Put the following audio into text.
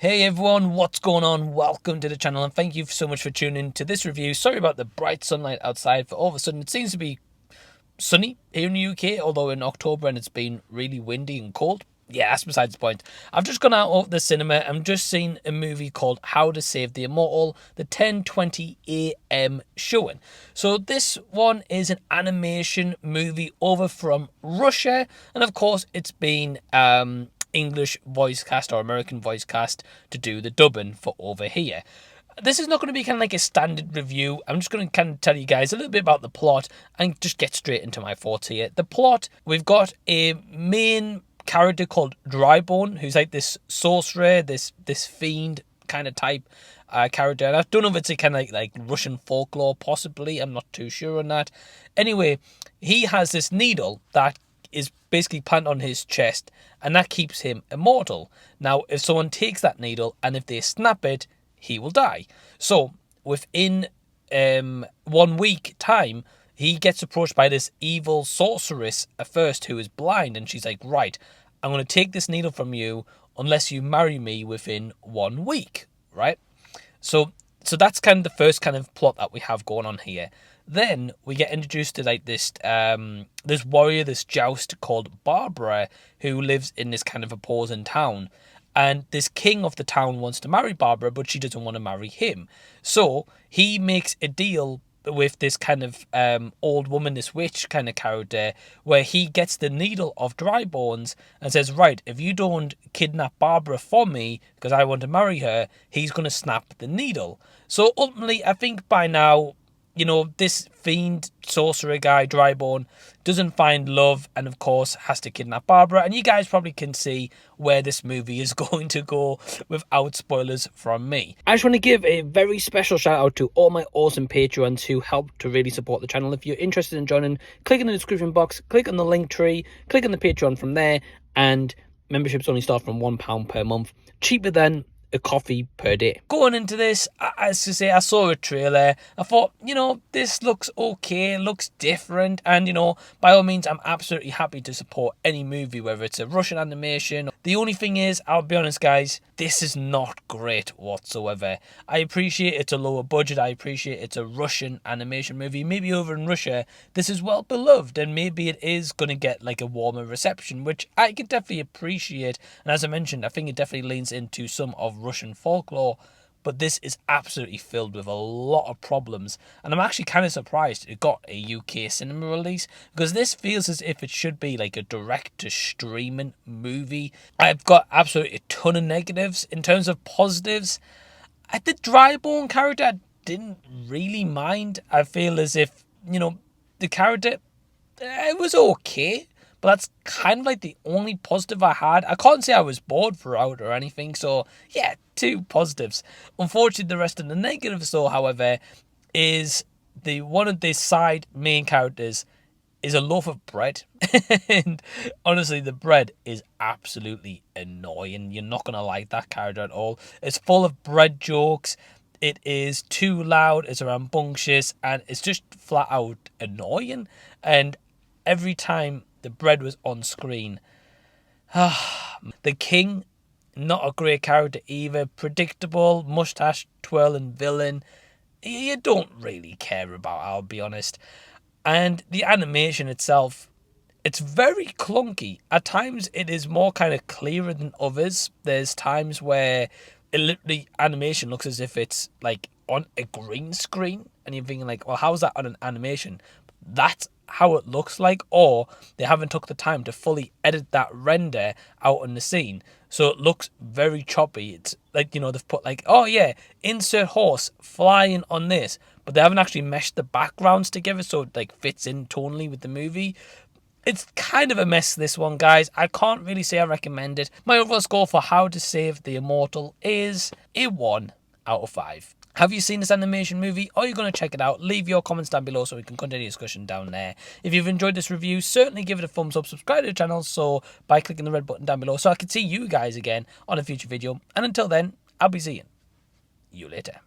Hey everyone, what's going on? Welcome to the channel and thank you so much for tuning in to this review. Sorry about the bright sunlight outside, but all of a sudden it seems to be sunny here in the UK, although in October and it's been really windy and cold. Yeah, that's besides the point. I've just gone out of the cinema. I'm just seen a movie called How to Save the Immortal, the 10:20 AM showing. So this one is an animation movie over from Russia, and of course it's been English voice cast or American voice cast to do the dubbing for over here. This is not going to be kind of like a standard review. I'm just going to kind of tell you guys a little bit about the plot and just get straight into my thoughts here. The plot, we've got a main character called Drybone, who's like this sorcerer, this fiend kind of type character. And I don't know if it's a kind of like Russian folklore, possibly. I'm not too sure on that. Anyway, he has this needle that is basically planted on his chest, and that keeps him immortal. Now, if someone takes that needle and if they snap it, he will die. So within 1 week time, he gets approached by this evil sorceress at first who is blind, and she's like, right, I'm going to take this needle from you unless you marry me within 1 week, right? So that's kind of the first kind of plot that we have going on here. Then we get introduced to like this warrior, this joust called Barbara, who lives in this kind of opposing town. And this king of the town wants to marry Barbara, but she doesn't want to marry him. So he makes a deal with this kind of old woman, this witch kind of character, where he gets the needle of dry bones and says, right, if you don't kidnap Barbara for me because I want to marry her, he's going to snap the needle. So ultimately, I think by now, you know, this fiend sorcerer guy, Drybone, doesn't find love and, of course, has to kidnap Barbara. And you guys probably can see where this movie is going to go without spoilers from me. I just want to give a very special shout out to all my awesome Patreons who help to really support the channel. If you're interested in joining, click in the description box, click on the link tree, click on the Patreon from there, and memberships only start from £1 per month. Cheaper than a coffee per day. Going into this, as I say, I saw a trailer. I thought, you know, this looks okay, looks different, and, you know, by all means, I'm absolutely happy to support any movie, whether it's a Russian animation. The only thing is, I'll be honest, guys, this is not great whatsoever. I appreciate it's a lower budget. I appreciate it's a Russian animation movie. Maybe over in Russia, this is well beloved, and maybe it is going to get like a warmer reception, which I can definitely appreciate. And as I mentioned, I think it definitely leans into some of Russian folklore, but this is absolutely filled with a lot of problems, and I'm actually kind of surprised it got a UK cinema release, because this feels as if it should be like a direct-to-streaming movie. I've got absolutely a ton of negatives. In terms of positives, the Drybone character I didn't really mind. I feel as if, you know, the character, it was okay. But that's kind of like the only positive I had. I can't say I was bored throughout or anything. So, yeah, 2 positives. Unfortunately, the rest of the negatives, though, however, is one of the side main characters is a loaf of bread. And honestly, the bread is absolutely annoying. You're not going to like that character at all. It's full of bread jokes. It is too loud. It's rambunctious. And it's just flat out annoying. And every time the bread was on screen, the king, not a great character either. Predictable, mustache twirling villain. You don't really care about, I'll be honest. And the animation itself, it's very clunky. At times it is more kind of clearer than others. There's times where animation looks as if it's like on a green screen, and you're thinking like, well, how's that on an animation? That's how it looks like, or they haven't took the time to fully edit that render out on the scene, so it looks very choppy. It's like, you know, they've put like, oh yeah, insert horse flying on this, but they haven't actually meshed the backgrounds together so it like fits in tonally with the movie. It's kind of a mess, this one, guys. I can't really say I recommend it. My overall score for How to Save the Immortal is a 1 out of 5. Have you seen this animation movie? Are you going to check it out? Leave your comments down below so we can continue the discussion down there. If you've enjoyed this review, certainly give it a thumbs up. Subscribe to the channel by clicking the red button down below so I can see you guys again on a future video. And until then, I'll be seeing you later.